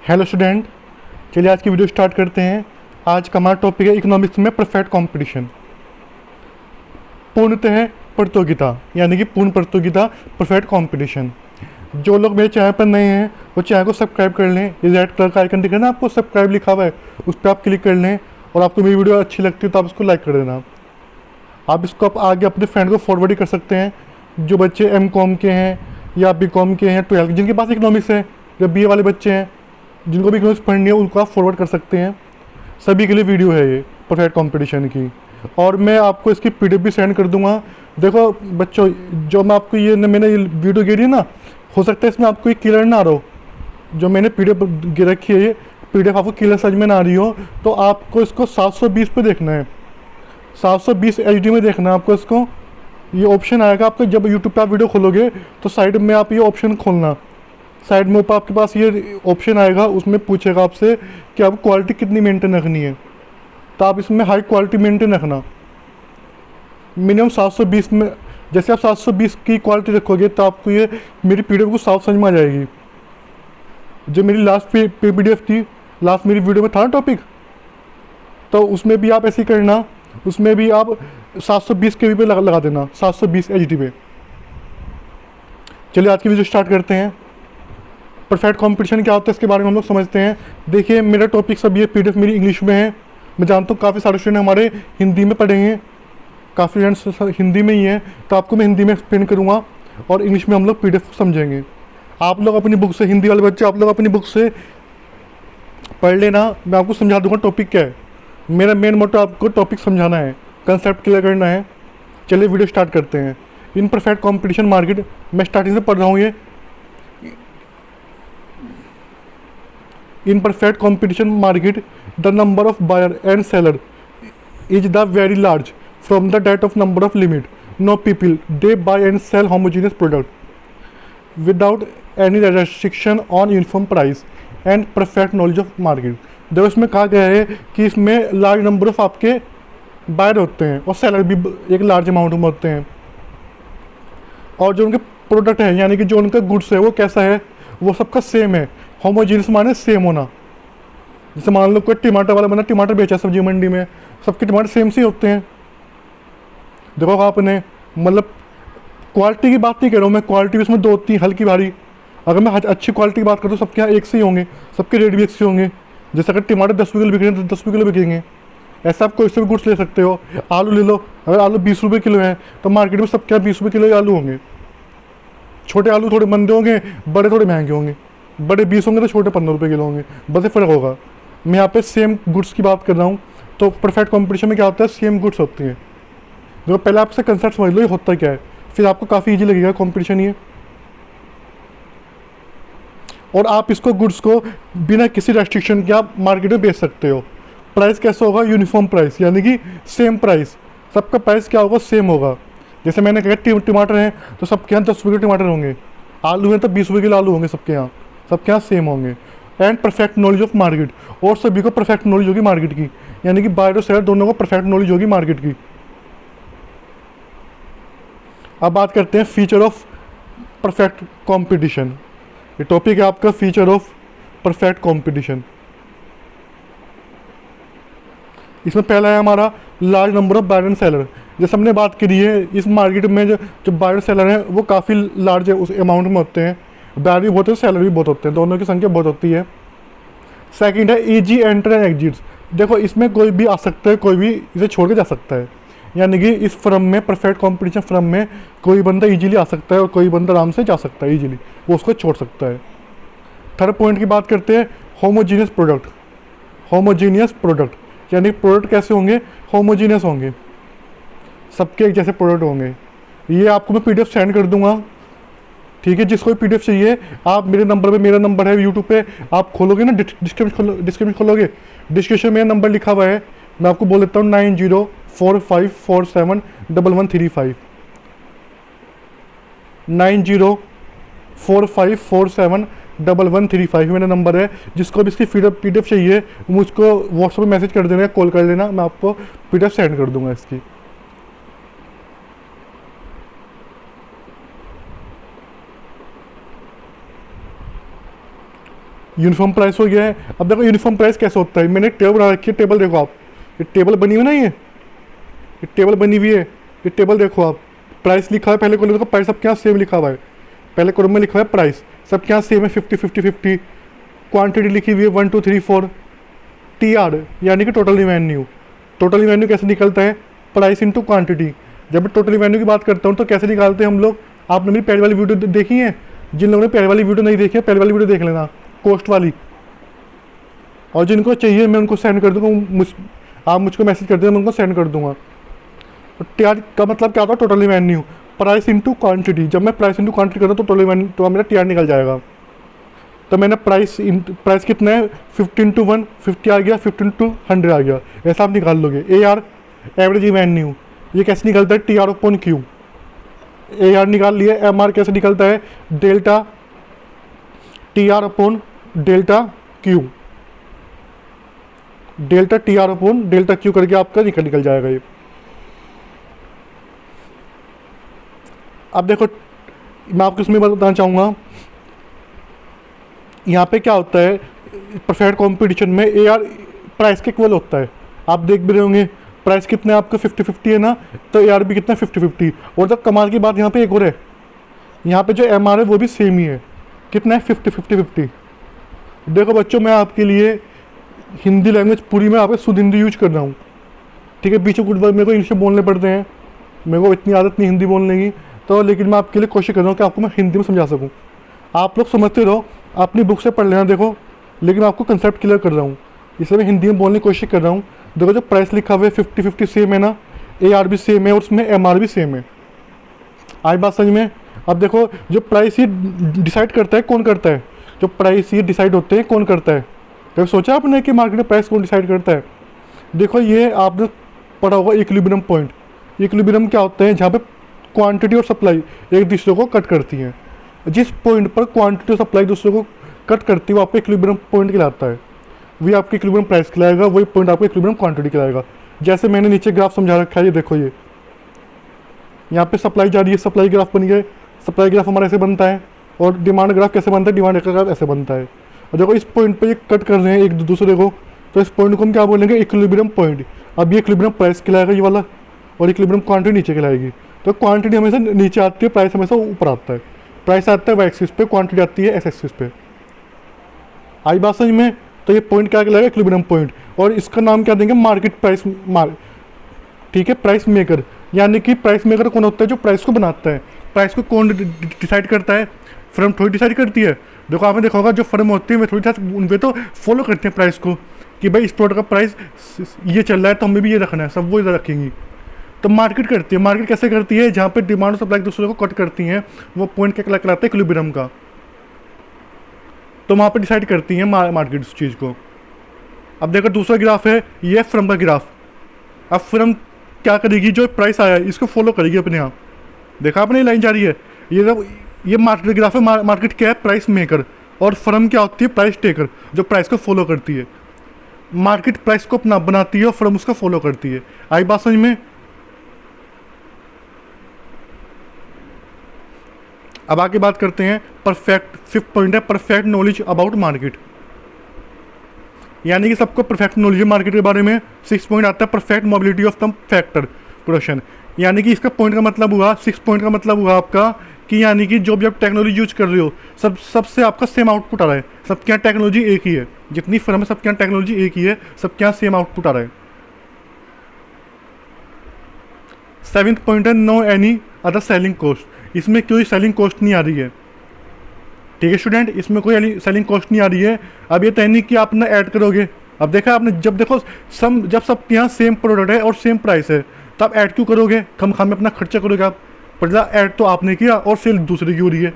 Hello student, चलिए आज की वीडियो स्टार्ट करते हैं। आज का हमारा टॉपिक है इकोनॉमिक्स में परफेक्ट कंपटीशन। पूर्णतः प्रतियोगिता यानी कि पूर्ण प्रतियोगिता, परफेक्ट कंपटीशन। जो लोग मेरे चैनल पर नए हैं वो चैनल को सब्सक्राइब कर लें। ये रेड कलर का आइकन दिख रहा है ना आपको, सब्सक्राइब लिखा हुआ है, उस पर आप क्लिक कर लें। और आपको मेरी वीडियो अच्छी लगती है तो आप इसको लाइक कर देना। आप इसको आप आगे अपने फ्रेंड को फॉरवर्ड भी कर सकते हैं। जो बच्चे M.Com के हैं या B.Com के हैं, 12 जिनके पास इकोनॉमिक्स है, या BA वाले बच्चे हैं जिनको भी इकोनॉमिक्स पढ़नी है, उनको आप फॉरवर्ड कर सकते हैं। सभी के लिए वीडियो है ये परफेक्ट कंपटीशन की। और मैं आपको इसकी PDF भी सेंड कर दूंगा। देखो बच्चों, जो मैं आपको मैंने ये वीडियो गिरी है ना, हो सकता है इसमें आपको ये क्लियर ना आ रहा हो। जो मैंने PDF गिर रखी है, ये PDF आपको क्लियर समझ में ना आ रही हो, तो आपको इसको 720 पे देखना है, 720 HD में देखना है आपको इसको। ये ऑप्शन आएगा आपको जब यूट्यूब पे आप वीडियो खोलोगे, तो साइड में आप ये ऑप्शन खोलना। साइड में ऊपर आपके पास ये ऑप्शन आएगा, उसमें पूछेगा आपसे कि आपको क्वालिटी कितनी मेंटेन रखनी है। तो आप इसमें हाई क्वालिटी मेंटेन रखना, मिनिमम 720 में। जैसे आप 720 की क्वालिटी रखोगे तो आपको ये मेरी PDF को साफ समझ में आ जाएगी। जो मेरी लास्ट PDF थी, लास्ट मेरी वीडियो में था ना टॉपिक, तो उसमें भी आप ऐसे ही करना। उसमें भी आप 720 KB पे लगा देना, 720 HD पे। चलिए आज की वीडियो स्टार्ट करते हैं। परफेक्ट कंपटीशन क्या होता है इसके बारे में हम लोग समझते हैं। देखिए मेरा टॉपिक सब ये PDF मेरी इंग्लिश में है। मैं जानता हूँ काफ़ी सारे स्टूडेंट हमारे हिंदी में पढ़ेंगे, काफ़ी स्टूडेंट्स हिंदी में ही हैं, तो आपको मैं हिंदी में एक्सप्लेन करूँगा और इंग्लिश में हम लोग PDF को समझेंगे। आप लोग अपनी बुक से, हिंदी वाले बच्चे आप लोग अपनी बुक से पढ़ लेना, मैं आपको समझा दूँगा टॉपिक क्या है। मेरा मेन मोटो आपको टॉपिक समझाना है, कंसेप्ट क्लियर करना है। चलिए वीडियो स्टार्ट करते हैं। इन परफेक्ट कॉम्पिटिशन मार्केट, मैं स्टार्टिंग से पढ़ रहा हूँ ये। In perfect competition market, the number of buyer and seller is the very large from the date of number of limit. No people they buy and sell homogeneous product without any restriction on uniform price and perfect knowledge of market. देखो इसमें कहा गया है कि इसमें large number of आपके buyer होते हैं और सेलर भी एक लार्ज अमाउंट में होते हैं। और जो उनके प्रोडक्ट है यानी कि जो उनका गुड्स है वो कैसा है, वो सबका सेम है। होमोजीनियस माने सेम होना। जैसे मान लो कोई टमाटर वाला बंदा टमाटर बेचा सब्जी मंडी में, सबके टमाटर सेम से होते हैं। देखो आपने, मतलब क्वालिटी की बात नहीं कर रहा हूँ मैं, क्वालिटी इसमें दो होती है, हल्की भारी। अगर मैं अच्छी क्वालिटी की बात करूँ, सबके यहाँ एक से ही होंगे, सबके रेट भी एक से होंगे। जैसे अगर टमाटर 10 रुपये किलो बिक रहे हैं तो 10 रुपये किलो बिकेंगे। ऐसा आप कोई से भी गुड्स ले सकते हो। आलू ले लो, अगर आलू 20 रुपये किलो है तो मार्केट में सबके यहाँ 20 रुपये किलो आलू होंगे। छोटे आलू थोड़े मंदे होंगे, बड़े थोड़े महंगे होंगे। बड़े 20 होंगे तो छोटे 15 रुपये किलो होंगे, बस ये फ़र्क होगा। मैं यहाँ पे सेम गुड्स की बात कर रहा हूँ। तो परफेक्ट कंपटीशन में क्या होता है, सेम गुड्स होती हैं। देखो पहले आपसे कंसेप्ट समझ लो ये होता क्या है, फिर आपको काफ़ी ईजी लगेगा कंपटीशन ये। और आप इसको गुड्स को बिना किसी रेस्ट्रिक्शन के आप मार्केट में बेच सकते हो। प्राइस कैसा होगा, यूनिफॉर्म प्राइस, यानी कि सेम प्राइस। सबका प्राइस क्या होगा, सेम होगा। जैसे मैंने कहा टमाटर हैं तो सबके यहाँ 10 रुपये के टमाटर होंगे, आलू हैं तो 20 रुपये किलो आलू होंगे सबके यहाँ, सबके यहाँ सेम होंगे। And perfect knowledge of market, और सभी को परफेक्ट नॉलेज होगी मार्केट की, यानी कि बायर और सेलर दोनों को परफेक्ट नॉलेज होगी मार्केट की। अब बात करते हैं फीचर ऑफ परफेक्ट कंपटीशन। ये टॉपिक है आपका फीचर ऑफ परफेक्ट कंपटीशन। इसमें पहला है हमारा large number of buyer and seller. जैसे हमने बात करी है, इस मार्केट में जो बायर सेलर हैं वो काफ़ी लार्ज है, उस अमाउंट में होते हैं। बायर भी बहुत है, सेलर भी बहुत होते हैं, दोनों की संख्या बहुत होती है। सेकंड है ईजी एंटर एंड एग्जिट्स। देखो इसमें कोई भी आ सकता है, कोई भी इसे छोड़ के जा सकता है। यानी कि इस फर्म में, परफेक्ट कंपटीशन फर्म में, कोई बंदा इजीली आ सकता है और कोई बंदा आराम से जा सकता है इजीली, वो उसको छोड़ सकता है। थर्ड पॉइंट की बात करते हैं होमोजीनियस प्रोडक्ट। होमोजीनियस प्रोडक्ट यानी प्रोडक्ट कैसे होंगे, होमोजीनियस होंगे, सबके एक जैसे प्रोडक्ट होंगे। ये आपको मैं PDF सेंड कर दूंगा, ठीक है। जिसको भी PDF चाहिए आप मेरे नंबर पे, मेरा नंबर है यूट्यूब पे, आप खोलोगे ना, डिस्क्रिप्शन खोलोगे, डिस्क्रिप्शन में नंबर लिखा हुआ है। मैं आपको बोल देता हूँ 9045471135, 9045471135 मेरा नंबर है। जिसको भी इसकी PDF चाहिए मुझको व्हाट्सएप पे मैसेज कर देना, कॉल कर लेना, मैं आपको PDF सेंड कर दूंगा इसकी। यूनिफॉर्म प्राइस हो गया है। अब देखो यूनिफॉर्म प्राइस कैसे होता है, मैंने टेबल बना रखी है, टेबल देखो आप, ये टेबल बनी हुई ना, ये टेबल बनी हुई है, ये टेबल देखो आप, प्राइस लिखा है पहले कॉलम देखो, प्राइस सबके यहाँ सेम लिखा हुआ है, पहले कॉलम में लिखा हुआ है प्राइस सबके यहाँ सेम है 50-50-50, क्वांटिटी लिखी हुई है 1 2 3 4, TR यानी कि टोटल रिवेन्यू। टोटल रिवेन्यू कैसे निकलता है, प्राइस इंटू क्वांटिटी। जब मैं टोटल रिवेन्यू की बात करता हूँ तो कैसे निकालते हैं हम लोग, आपने मेरी पहले वाली वीडियो देखी है, जिन लोगों ने पहले वाली वीडियो नहीं देखी है पहले वाली वीडियो देख लेना, कॉस्ट वाली, और जिनको चाहिए मैं उनको सेंड कर दूँगा, आप मुझको मैसेज कर देना, मैं उनको सेंड कर दूँगा। तो TR का मतलब क्या होता है, total revenue, price into quantity. जब मैं प्राइस इंटू क्वांटिटी करता हूँ तो टोटल रिवेन्यू तो मेरा TR निकल जाएगा। तो मैंने प्राइस कितना है 15 × 1 50 आ गया, 15 × 100 आ गया, ऐसा आप निकाल लोगे। AR एवरेज रिवेन्यू, ये कैसे निकलता है, TR/Q। AR निकाल लिया। MR कैसे निकलता है, डेल्टा TR/Q, डेल्टा TR/Q करके आपका निकल जाएगा ये। अब देखो मैं आपको इसमें बताना चाहूँगा, यहाँ पे क्या होता है परफेक्ट कंपटीशन में, AR प्राइस के इक्वल होता है। आप देख भी रहे होंगे प्राइस कितना है आपका 50-50 है ना, तो AR भी कितना 50-50। और जब कमाल की बात यहाँ पे एक और है, यहाँ पे जो MR है वो भी सेम ही है, कितना है 50-50-50। देखो बच्चों मैं आपके लिए हिंदी लैंग्वेज पूरी मैं आपको शुद्ध हिंदी यूज कर रहा हूँ, ठीक है, बीच में कुछ वर्ड मेरे को इंग्लिश में बोलने पड़ते हैं, मेरे को इतनी आदत नहीं हिंदी बोलने की, तो लेकिन मैं आपके लिए कोशिश कर रहा हूँ कि आपको मैं हिंदी में समझा सकूँ। आप लोग समझते रहो, अपनी बुक से पढ़ लेना देखो, लेकिन मैं आपको कंसेप्ट क्लियर कर रहा हूँ, इसलिए मैं हिंदी में बोलने की कोशिश कर रहा हूँ। देखो जो प्राइस लिखा हुआ है 50-50 सेम है ना, AR भी सेम है और उसमें MR भी सेम है। आई बात समझ में। अब देखो जो प्राइस ये डिसाइड करता है कौन करता है, जो प्राइस ये डिसाइड होते हैं कौन करता है, कभी सोचा आपने कि मार्केट में प्राइस कौन डिसाइड करता है। देखो ये आपने पढ़ा होगा इक्विलिब्रियम पॉइंट। इक्विलिब्रियम क्या होता है, जहाँ पे क्वांटिटी और सप्लाई एक दूसरे को कट करती हैं। जिस पॉइंट पर क्वांटिटी और सप्लाई दूसरे को कट करती है वो आपको इक्विलिब्रियम पॉइंट कहलाता है, वही आपकी इक्विलिब्रियम प्राइस कहलाएगा, वही पॉइंट आपको इक्विलिब्रियम क्वांटिटी कहलाएगा। जैसे मैंने नीचे ग्राफ समझा रखा है, ये देखो ये यहाँ पे सप्लाई जा रही है, सप्लाई ग्राफ बन गया, सप्लाई ग्राफ हमारा ऐसे बनता है, और डिमांड ग्राफ कैसे बनता है, डिमांड ग्राफ ऐसे बनता है। और देखो इस पॉइंट पे ये कट कर रहे हैं एक दूसरे को, तो इस पॉइंट को हम क्या बोलेंगे, इक्विलिब्रियम पॉइंट। अब ये इक्विलिब्रियम प्राइस कहलाएगा ये वाला, और इक्विलिब्रियम क्वांटिटी नीचे कहलाएगी। तो क्वांटिटी हमेशा नीचे आती है, प्राइस हमेशा ऊपर आता है। प्राइस आता है वाई एक्सिस पे, क्वांटिटी आती है एक्स एक्सिस पे। आई बात समझ में। तो ये पॉइंट क्या कहलाएगा, इक्विलिब्रियम पॉइंट, और इसका नाम क्या देंगे, मार्केट प्राइस ठीक है, प्राइस मेकर। यानी कि प्राइस मेकर कौन होता है, जो प्राइस को बनाता है। प्राइस को कौन डिसाइड करता है, फर्म थोड़ी डिसाइड करती है। देखो आपने देखा होगा जो फर्म होती है वे थोड़ी वे तो फॉलो करते हैं प्राइस को, कि भाई इस प्रोडक्ट का प्राइस ये चल रहा है तो हमें भी ये रखना है, सब वो इधर रखेंगी। तो मार्केट करती है। मार्केट कैसे करती है, जहाँ पे डिमांड और सप्लाई दूसरे को कट करती हैं, वो पॉइंट क्या कहलाता है, इक्विलिब्रियम का। तो वहाँ पे डिसाइड करती है मार्केट उस चीज़ को। अब देखो दूसरा ग्राफ है, ये फर्म का ग्राफ। अब फर्म क्या करेगी, जो प्राइस आया है इसको फॉलो करेगी अपने आप। देखा आपने लाइन जा रही है, ये मार्केट ग्राफ है। मार्केट क्या है, प्राइस मेकर, और फर्म क्या होती है, प्राइस टेकर, जो प्राइस को फॉलो करती है। मार्केट प्राइस को अपना बनाती है और फर्म उसको फॉलो करती है। आई बात समझ में। अब आगे बात करते हैं परफेक्ट, 5th पॉइंट है परफेक्ट नॉलेज अबाउट मार्केट। यानी कि सबको परफेक्ट नॉलेज है मार्केट के बारे में। 6th पॉइंट आता है perfect mobility of the factor production. यानी कि इसका पॉइंट का मतलब हुआ, 6th पॉइंट का मतलब हुआ आपका कि यानी कि जो भी आप टेक्नोलॉजी यूज कर रहे हो सबसे आपका सेम आउटपुट आ रहा है। सबके यहाँ टेक्नोलॉजी एक ही है, जितनी फर्म है सबके यहाँ टेक्नोलॉजी एक ही है, सबके यहाँ सेम आउटपुट आ रहा है। 7th पॉइंट है no any other selling cost. इसमें कोई सेलिंग कॉस्ट नहीं आ रही है, ठीक है स्टूडेंट, इसमें कोई सेलिंग कॉस्ट नहीं आ रही है। अब ये तय नहीं कि आप ना ऐड करोगे। अब देखा आपने, जब देखो जब सबके यहाँ सेम प्रोडक्ट है और सेम प्राइस है तो आप ऐड क्यों करोगे, खम में अपना खर्चा करोगे आप। पहला ऐड तो आपने किया और सेल दूसरे की हो रही है।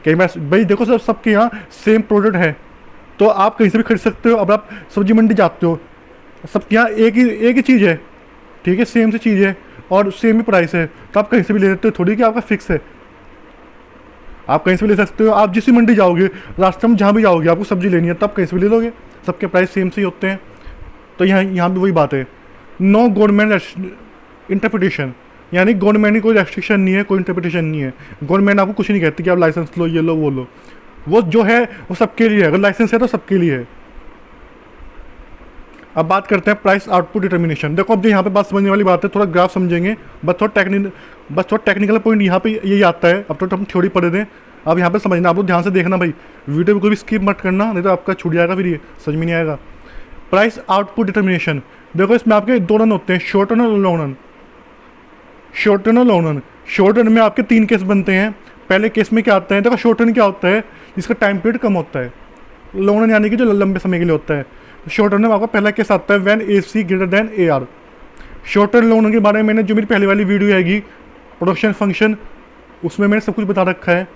कहीं मैं भाई देखो सबके यहाँ सेम प्रोडक्ट है तो आप कहीं से भी खरीद सकते हो। अब आप सब्जी मंडी जाते हो, सबके यहाँ एक ही चीज़ है, ठीक है, सेम सी चीज़ है और सेम ही प्राइस है, तो आप कहीं से भी ले सकते हो, थोड़ी कि आपका फिक्स है। आप कहीं से भी ले सकते हो। आप जिस भी मंडी जाओगे, रास्ते में जहाँ भी जाओगे, आपको सब्जी लेनी है तब कहीं से भी ले लोगे, सबके प्राइस सेम से ही होते हैं। तो यहाँ भी वही बात है, नो गवर्नमेंट इंटरप्रिटेशन। यानी गवर्नमेंट की कोई रेस्ट्रिक्शन नहीं है, कोई इंटरप्रिटेशन नहीं है। गवर्नमेंट आपको कुछ नहीं कहती कि आप लाइसेंस लो, ये लो वो लो। वो जो है वो सबके लिए है, अगर लाइसेंस है तो सबके लिए है। अब बात करते हैं प्राइस आउटपुट डिटर्मिनेशन। देखो अब जो यहाँ पे बात समझने वाली बात है, थोड़ा ग्राफ समझेंगे, बस थोड़ा टेक्निकल पॉइंट यहाँ पे यही आता है। अब तो हम थ्योरी पढ़े थे, अब यहाँ पे समझना, आप लोग ध्यान से देखना भाई, वीडियो बिल्कुल भी स्किप मत करना, नहीं तो आपका छूट जाएगा, फिर ये समझ में नहीं आएगा। प्राइस आउटपुट डिटर्मिनेशन, देखो इसमें आपके 2 रन होते हैं, शॉर्ट रन और लॉन्ग रन। शॉर्ट रन और लॉन्ग रन, शॉर्ट रन में आपके 3 केस बनते हैं। पहले केस में क्या आता है, देखो शॉर्ट रन क्या होता है, जिसका टाइम पीरियड कम होता है। लॉन्ग रन यानी कि जो लंबे समय के लिए होता है। शॉर्ट रन में आपका पहला केस आता है when AC greater than AR। Short run long run के बारे में मैंने जो मेरी पहले वाली वीडियो आएगी प्रोडक्शन फंक्शन, उसमें मैंने सब कुछ बता रखा है,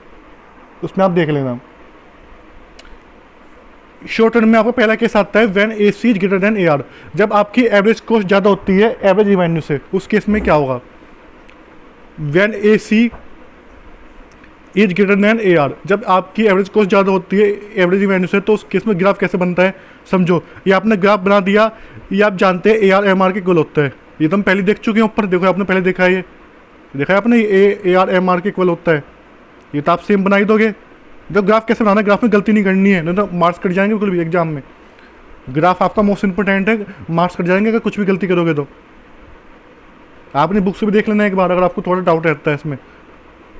उसमें आप देख लेना। शॉर्ट रन में आपका पहला केस आता है when AC greater than AR, जब आपकी एवरेज कॉस्ट ज़्यादा होती है एवरेज रिवेन्यू से। उस केस में क्या होगा, when AC is greater then AR, जब आपकी एवरेज कॉस्ट ज़्यादा होती है एवरेज रिवेन्यू से, तो उस केस में ग्राफ कैसे बनता है समझो। ये आपने ग्राफ बना दिया, ये आप जानते हैं AR MR के इक्वल होता है, ये तो हम पहले देख चुके हैं ऊपर, देखो आपने पहले देखा है, ये देखा है आपने, AR MR के इक्वल होता है, ये तो आप सेम बना ही दोगे। जब ग्राफ कैसे बनाना है, ग्राफ में गलती नहीं करनी है, नहीं तो मार्क्स कट जाएंगे बिल्कुल भी एग्जाम में। ग्राफ आपका मोस्ट इंपॉर्टेंट है, मार्क्स कट जाएंगे अगर कुछ भी गलती करोगे तो। आपने बुक से भी देख लेना एक बार, अगर आपको थोड़ा डाउट रहता है इसमें।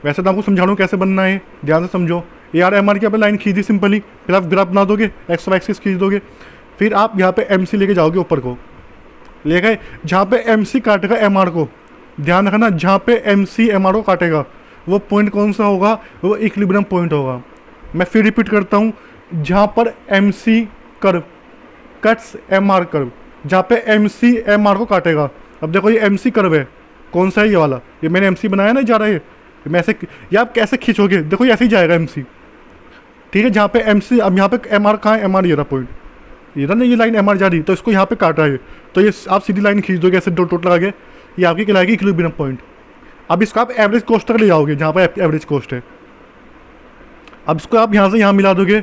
वैसे तो आपको समझा रहा हूँ कैसे बनना है, ध्यान से समझो। AR MR की आपने लाइन खींची सिंपली, फिर आप ग्राफ बना दोगे, एक्स वाई एक्सिस खींच दोगे, फिर आप यहाँ पे MC लेके जाओगे ऊपर को, ले गए, जहाँ पे MC काटेगा MR को, ध्यान रखना, जहाँ पे MC MR को काटेगा वो पॉइंट कौन सा होगा, वो इक्विलिब्रियम पॉइंट होगा। मैं फिर रिपीट करता हूँ, जहाँ पर MC curve cuts MR curve, जहाँ पे MC MR को काटेगा। अब देखो ये MC कर्व है, कौन सा है, ये वाला, ये मैंने MC बनाया ना, जा रहा है मैं ऐसे, या आप कैसे खींचोगे, देखो ये ऐसे ही जाएगा MC, ठीक है। जहाँ पे MC, अब यहाँ पे MR कहाँ है, MR ये रहा पॉइंट, ये रहा ना, ये लाइन MR जा रही है, तो इसको यहाँ पे काटा है, तो ये आप सीधी लाइन खींच दोगे ऐसे डॉट लगा के, ये आपकी कहलाएगी इक्विलिब्रियम पॉइंट। अब इसको आप एवरेज कॉस्ट तक ले जाओगे, जहाँ पर एवरेज कॉस्ट है। अब इसको आप यहाँ से यहाँ मिला दोगे,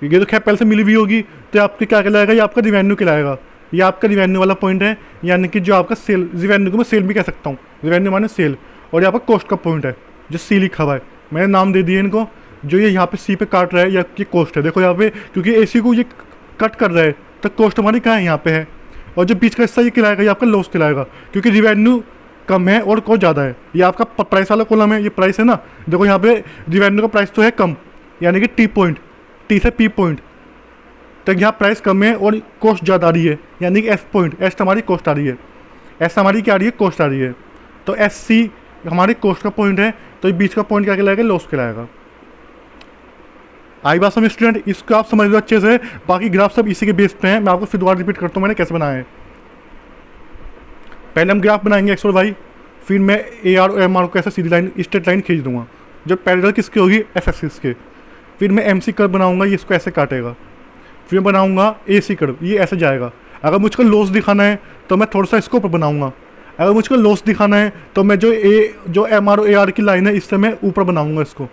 ये तो खैर पहले से मिली हुई होगी, तो आपके क्या कहलाएगा, ये आपका रिवेन्यू कहलाएगा, ये आपका रिवेन्यू वाला पॉइंट है, यानी कि जो आपका सेल, रिवेन्यू को मैं सेल भी कह सकता हूँ, रिवेन्यू माने सेल, और ये आपका कॉस्ट का पॉइंट है जो C लिखा हुआ है, मैंने नाम दे दिए इनको। जो ये यहाँ पे C पे काट रहा है, या ये कॉस्ट है, देखो यहाँ पे, क्योंकि AC को ये कट कर रहा है, तो कॉस्ट हमारी कहाँ है, यहाँ पे है। और जो बीच का हिस्सा ये खिलाएगा, ये आपका लॉस खिलाएगा, क्योंकि रिवेन्यू कम है और कॉस्ट ज़्यादा है। ये आपका प्राइस वाला कॉलम है, ये प्राइस है ना, देखो यहाँ पे रिवेन्यू का प्राइस तो है कम, यानी कि T पॉइंट, T से P पॉइंट, तो यहाँ प्राइस कम है और कॉस्ट ज़्यादा आ रही है, यानी कि S पॉइंट, S हमारी कॉस्ट आ रही है, S हमारी क्या आ रही है, कॉस्ट आ रही है, तो SC हमारी कॉस्ट का पॉइंट है, तो ये बीच का पॉइंट क्या कहलाएगा, लॉस कहलाएगा। आई बात समझ स्टूडेंट, इसको आप समझ लो अच्छे से, बाकी ग्राफ सब इसी के बेस पे हैं। मैं आपको फिर दोबारा रिपीट करता हूँ मैंने कैसे बनाया है। पहले हम ग्राफ बनाएंगे X और Y, फिर मैं AR और MR को ऐसे सीधी लाइन स्ट्रेट लाइन खींच दूंगा, जो पैरेलल किसकी होगी, F एक्सिस के। फिर मैं MC कर्व बनाऊंगा, ये इसको ऐसे काटेगा, फिर मैं बनाऊंगा AC कर्व, ये ऐसे जाएगा। अगर मुझको लॉस दिखाना है तो मैं थोड़ा सा इसको ऊपर बनाऊंगा, अगर मुझको लॉस दिखाना है तो मैं जो MR और AR की लाइन है इससे मैं ऊपर बनाऊंगा इसको।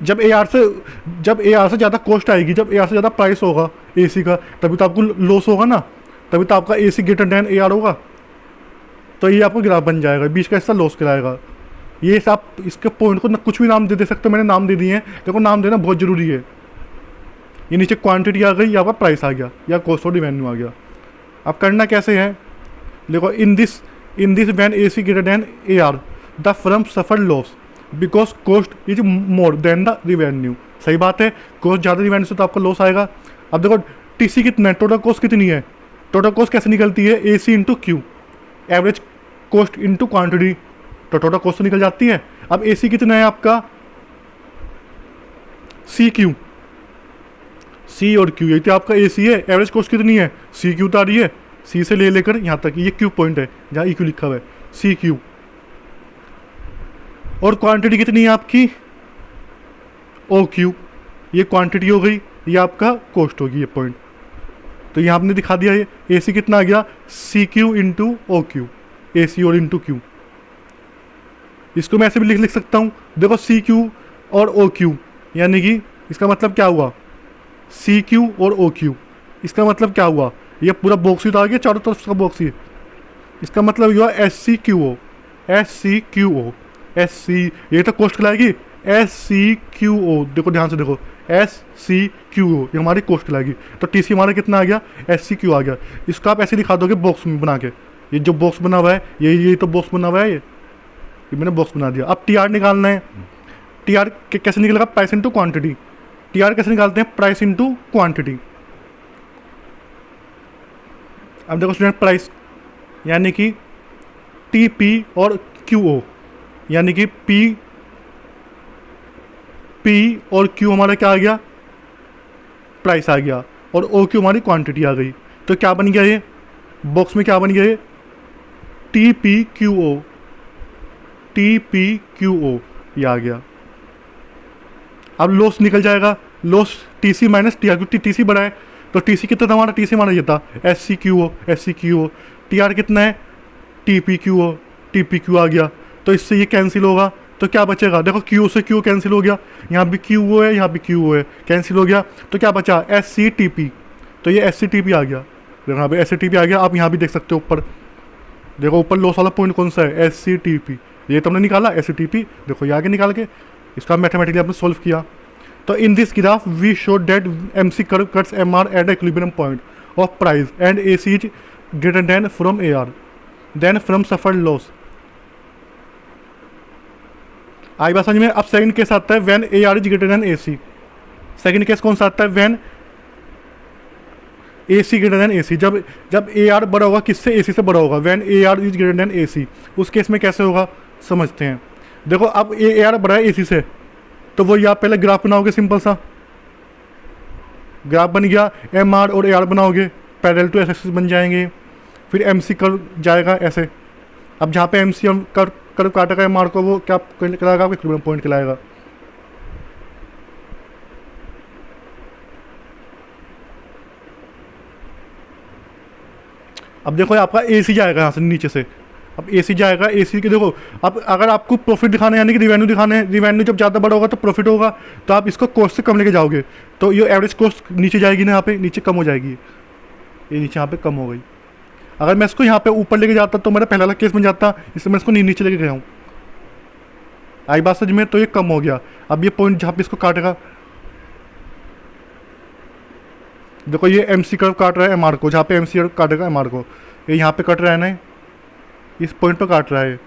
जब AR से ज़्यादा कॉस्ट आएगी, जब AR से ज़्यादा प्राइस होगा AC का, तभी तो आपको लॉस होगा ना, तभी तो आपका AC ग्रेटर देन AR होगा, तो ये आपको ग्राफ बन जाएगा, बीच का हिस्सा लॉस कराएगा। ये आप इसके पॉइंट को ना कुछ भी नाम दे सकते हो, मैंने नाम दे दिए हैं, देखो नाम देना बहुत ज़रूरी है। ये नीचे क्वांटिटी आ गई, या आपका प्राइस आ गया, या कॉस्ट और रिवेन्यू आ गया। अब करना कैसे है, देखो in this when AC greater than AR the firm suffer loss because cost is more than the revenue. सही बात है, कॉस्ट ज़्यादा रिवेन्यू से तो आपका लॉस आएगा। अब देखो TC कितना है, टोटल कॉस्ट कितनी है, टोटल कॉस्ट कैसे निकलती है, AC into Q, average cost into quantity, तो टोटल कॉस्ट तो निकल जाती है। अब AC कितना है आपका, CQ, C और Q, ये तो आपका AC है। एवरेज कॉस्ट कितनी है, CQ तो आ रही है, C से लेकर यहाँ तक, ये Q पॉइंट है जहाँ EQ लिखा हुआ है, CQ। और क्वांटिटी कितनी है आपकी, OQ, ये क्वांटिटी हो गई, ये आपका कॉस्ट होगी, ये पॉइंट। तो यहाँ आपने दिखा दिया, ये AC कितना आ गया, CQ इंटू OQ, AC और इंटू Q। इसको मैं ऐसे भी लिख सकता हूँ, देखो CQ और OQ, यानी कि इसका मतलब क्या हुआ, CQ और OQ, इसका मतलब क्या हुआ, ये पूरा बॉक्स ही तो आ गया, चारों तरफ का बॉक्स ही, इसका मतलब हुआ SCQO, SCQO, SC, ये तो कॉस्ट कहलाएगी, SCQO, देखो ध्यान से देखो, एस सी क्यू ओ, ये हमारी कॉस्ट कहलाएगी। तो टी सी हमारा कितना आ गया, एस सी क्यू आ गया। इसको आप ऐसे दिखा दोगे बॉक्स में बना के, ये जो बॉक्स बना हुआ है ये तो बॉक्स बना हुआ है, ये मैंने बॉक्स बना दिया। अब टी आर निकालना है। टी आर कैसे निकलेगा, price into quantity. T R कैसे निकालते हैं, प्राइस इंटू क्वान्टिटी। अब देखो स्टूडेंट, प्राइस यानी कि टी पी और क्यू ओ, यानी कि पी और क्यू हमारा क्या आ गया, प्राइस आ गया, और ओ क्यू हमारी क्वांटिटी आ गई। तो क्या बन गया ये बॉक्स में, क्या बन गया ये, T P Q O, T P Q O, ये आ गया। अब लॉस निकल जाएगा, loss T C minus T R, क्योंकि टी सी बड़ा है तो टी सी कितना था हमारा, टी सी हमारा ये था S C Q O, S C Q O. T R कितना है, T P Q O, T P Q आ गया। तो इससे ये कैंसिल होगा, तो क्या बचेगा, देखो क्यू से क्यू कैंसिल हो गया, यहाँ भी क्यू ओ है, यहाँ भी क्यू ओ है, कैंसिल हो गया। तो क्या बचा, एस सी टी पी। तो ये एस सी टी पी आ गया, देखो यहाँ पे एस सी टी पी आ गया। आप यहाँ भी देख सकते हो ऊपर, देखो ऊपर लॉस वाला पॉइंट कौन सा है, एस सी टी पी। ये तुमने निकाला एस सी टी पी, देखो ये आगे निकाल के इसका मैथमेटिकली आपने सोल्व किया। तो in this graph we show that M C curve cuts M R at equilibrium point of price and A C is greater than from A R, then firm suffered loss. आई बात समझ में। अब second case आता है when A R is greater than A C. Second case कौन सा आता है, when A C greater than A C. जब ए आर बड़ा होगा किससे, ए सी से बड़ा होगा, when A R is greater than A C. उस केस में कैसे होगा समझते हैं। देखो अब ए आर बड़ा है ए सी से, तो वो आप पहले ग्राफ बनाओगे, सिंपल सा ग्राफ बन गया। एम आर और ए आर बनाओगे, पैरेलल टू एक्सिस बन जाएंगे। फिर एम सी कर्व जाएगा ऐसे। अब जहाँ पे एम सी कर्व काटेगा एम आर को, वो क्या कहलाएगा, आपका इक्विलिब्रियम पॉइंट कहलाएगा। अब देखो आपका ए सी जाएगा यहाँ से नीचे से, अब ए सी जाएगा, ए सी के देखो अब अगर आपको प्रॉफिट दिखाना है यानी कि रिवेन्यू दिखाना है, रिवेन्यू जब ज़्यादा बड़ा होगा तो प्रॉफिट होगा, तो आप इसको कॉस्ट से कम लेके जाओगे, तो ये एवरेज कॉस्ट नीचे जाएगी ना, यहाँ पे नीचे कम हो जाएगी, ये नीचे यहाँ पे कम हो गई। अगर मैं इसको यहाँ पे ऊपर लेके जाता तो मेरा पहला वाला केस बन जाता, इसलिए मैं इसको नीचे लेके गया हूँ। आई बात समझ में। तो ये कम हो गया। अब ये पॉइंट जहाँ पे इसको काटेगा, देखो ये एम सी कर्व काट रहा है एम आर को, जहाँ पे एम सी कर्व काटेगा एम आर को, ये यहाँ पे कट रहा है ना, इस पॉइंट पे काट रहा है,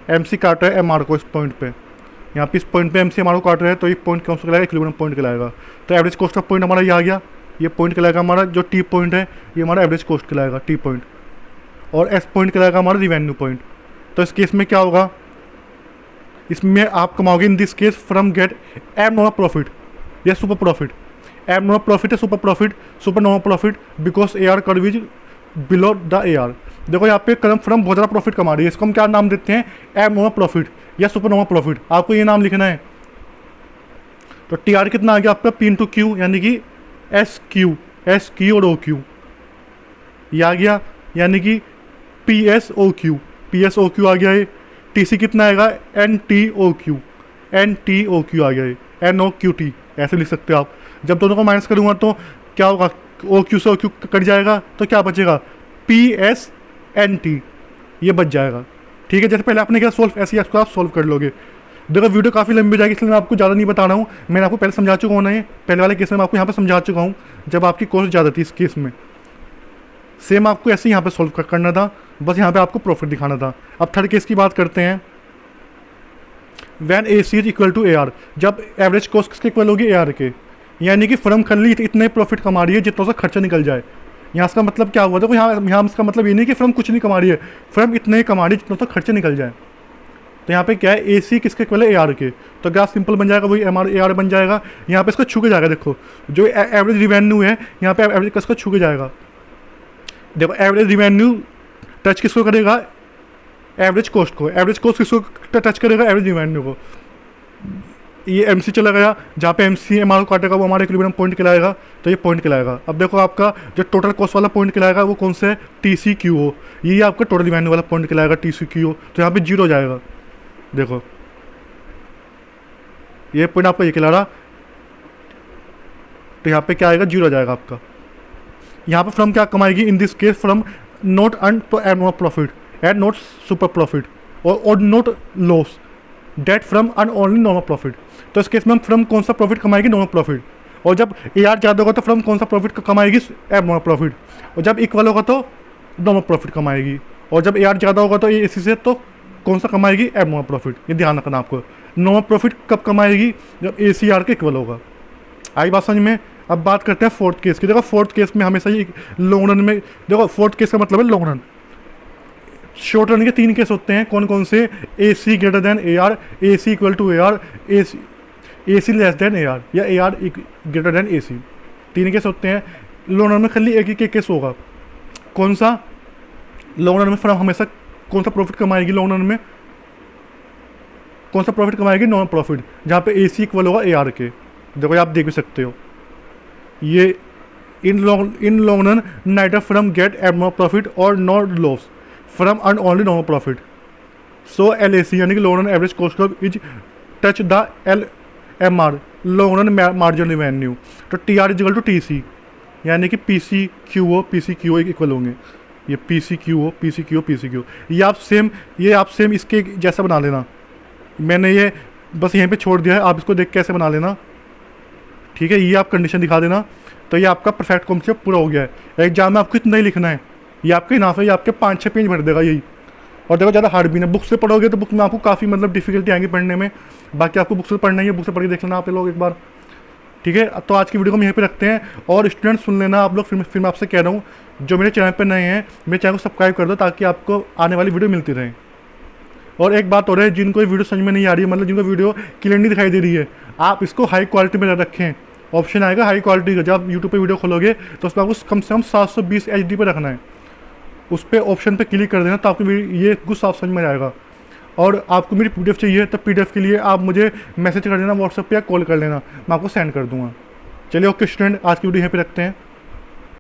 एम सी काट रहा है एम आर को इस पॉइंट पे, यहाँ पे इस पॉइंट पे एम सी एम आर को काट रहा है, तो ये पॉइंट कौन सा कहलाएगा, इक्विलिब्रियम पॉइंट कहलाएगा। तो एवरेज कॉस्ट ऑफ पॉइंट हमारा ये आ गया, ये पॉइंट कहलाएगा हमारा जो टी पॉइंट है, ये हमारा एवरेज कॉस्ट कहलाएगा टी पॉइंट, और एस पॉइंट कहलाएगा हमारा रिवेन्यू पॉइंट। तो इस केस में क्या होगा, इसमें आप कमाओगे in this case firm get एम नॉट प्रॉफिट या सुपर प्रॉफिट। एम नॉट प्रॉफिट है super profit, supernormal profit because A R curve is below the A R. देखो यहाँ पे कर्व फ्रॉम बहुत ज़्यादा प्रॉफिट कमा रही है, इसको हम क्या नाम देते हैं, एम नॉट प्रॉफिट या सुपर नॉट प्रॉफिट, आपको ये नाम लिखना है। तो टी आर कितना आ गया आपका, पी इंटू क्यू, यानी कि एस क्यू और ओ क्यू, ये आ गया, यानी कि पी एस ओ क्यू आ गया है। टी सी कितना आएगा, एन टी ओ क्यू आ गया है, एन ओ क्यू टी, ऐसे लिख सकते हो आप। जब दोनों को माइनस करूँगा तो क्या होगा, ओ क्यू से ओ क्यू कट जाएगा, तो क्या बचेगा, पी एस एन टी, ये बच जाएगा। ठीक है, जैसे पहले आपने किया सोल्व, ऐसे ही इसको आप सोल्व कर लोगे। देखो वीडियो काफ़ी लंबी हो जाएगी, इसलिए मैं आपको ज़्यादा नहीं बता रहा हूँ, मैंने आपको पहले समझा चुका हूँ ना, ये पहले वाले केस में आपको यहाँ पर समझा चुका हूँ, जब आपकी कॉस्ट ज़्यादा थी इस केस में। सेम आपको ऐसे ही यहाँ पे सोल्व करना था, बस यहाँ पे आपको प्रॉफिट दिखाना था। अब थर्ड केस की बात करते हैं, when A C is equal to A R, जब एवरेज कॉस्ट किसके इक्वल होगी, ए आर के, यानी कि फर्म खाली इतने प्रॉफिट कमा रही है जितना सा खर्चा निकल जाए। यहाँ इसका मतलब क्या हुआ, देखो यहाँ इसका मतलब ये नहीं कि फर्म कुछ नहीं कमा रही है, फर्म इतने ही कमा रही है जितना सा खर्चा निकल जाए। तो यहाँ पे क्या है, ए सी किसके इक्वल है, ए आर के, तो ग्राफ सिंपल बन जाएगा, वही एम आर ए आर बन जाएगा। यहाँ पे इसको छू के जाएगा, देखो जो एवरेज रिवेन्यू है यहाँ पे एवरेज इसको छू के जाएगा। देखो एवरेज रिवेन्यू टच किसको करेगा, एवरेज कॉस्ट को, एवरेज कॉस्ट किसको टच करेगा, एवरेज रिवेन्यू को। ये एम सी चला गया, जहाँ पे एम सी एम आर को काटेगा वो हमारे इक्विलिब्रियम पॉइंट कहलाएगा, तो ये पॉइंट कहलाएगा। अब देखो आपका जो टोटल कॉस्ट वाला पॉइंट कहलाएगा वो कौन सा है, टी सी क्यू ओ, ये आपका टोटल रिवेन्यू वाला पॉइंट कहलाएगा, टी सी क्यू ओ। तो यहाँ पे जीरो जाएगा, देखो ये पॉइंट आपका ये कहला रहा, तो यहाँ पे क्या आएगा, जीरो जाएगा आपका। यहाँ पे फ्रॉम क्या कमाएगी, in this case firm not earn तो and not profit and not super profit और not loss that firm earn only normal profit. तो इस केस में हम फ्रॉम कौन सा प्रॉफिट कमाएगी, नॉर्मल प्रॉफिट, और जब ए आर ज़्यादा होगा तो फर्म कौन सा प्रॉफिट कमाएगी, एबनॉर्मल प्रॉफिट। और जब इक्वल होगा तो नॉर्मल प्रॉफिट कमाएगी। और जब ए आर ज़्यादा होगा तो ए सी से तो कौन सा कमाएगी, एबनॉर्मल प्रॉफिट। ये ध्यान रखना आपको। नॉर्मल प्रॉफिट कब कमाएगी, जब ए सी आर के इक्वल होगा। आई बात समझ में। अब बात करते हैं फोर्थ केस की। देखो फोर्थ केस में हमेशा ही लॉन्ग रन में, देखो फोर्थ केस का मतलब है लॉन्ग रन। शॉर्ट रन के 3 केस होते हैं, कौन कौन से, A C greater than A R, A C equal to A R, A C less than A R, या A R greater than A C. 3 case होते हैं। लॉन्ग रन में खाली एक ही केस होगा। कौन सा, लॉन्ग रन में फर्म हमेशा कौन सा प्रॉफिट कमाएगी, लॉन्ग रन में कौन सा प्रॉफिट कमाएगी, नॉन प्रॉफिट, जहाँ पे ए सी इक्वल होगा ए आर के। देखो आप देख भी सकते हो ये, in long run neither firm get abnormal profit और not loss, firm earn only normal profit. So L A C यानी कि long run average cost curve is touch the L M R, long run marginal revenue. तो T R equal to T C, यानी कि P C Q O equal होंगे। ये P C Q O, ये आप same इसके जैसा बना लेना। मैंने ये बस यहीं पे छोड़ दिया है, आप इसको देख कैसे बना लेना, ठीक है। ये आप कंडीशन दिखा देना, तो ये आपका परफेक्ट कॉन्सेप्ट पूरा हो गया है। एग्जाम में आपको इतना ही लिखना है, ये आपके इनाफ है, ये आपके 5-6 पेज भर देगा यही। और देखो ज़्यादा हार्ड भी नहीं, बुक से पढ़ोगे तो बुक में आपको काफ़ी मतलब डिफिकल्टी आएंगी पढ़ने में। बाकी आपको बुक से पढ़ना ही है, बुक से पढ़ के देख लेना आप लोग एक बार, ठीक है। तो आज की वीडियो को हम यहीं पे रखते हैं। और स्टूडेंट सुन लेना आप लोग, फिर मैं आपसे कह रहा हूँ, जो मेरे चैनल पर नए हैं मेरे चैनल को सब्सक्राइब कर दो, ताकि आपको आने वाली वीडियो मिलती रहे। और एक बात हो रही है, जिनको ये वीडियो समझ में नहीं आ रही है, मतलब जिनको वीडियो क्लियर नहीं दिखाई दे रही है, आप इसको हाई क्वालिटी में रखें। ऑप्शन आएगा हाई क्वालिटी का, जब आप यूट्यूब पे वीडियो खोलोगे तो उसमें आपको कम से कम 720 HD पे रखना है। उस पर ऑप्शन पे क्लिक कर देना, तो आपको ये कुछ साफ समझ में आएगा। और आपको मेरी PDF चाहिए तो PDF के लिए आप मुझे मैसेज कर देना व्हाट्सएप पे, या कॉल कर लेना, मैं आपको सेंड कर दूँगा। चलिए ओके स्टूडेंट, आज की वीडियो यहीं पे रखते हैं।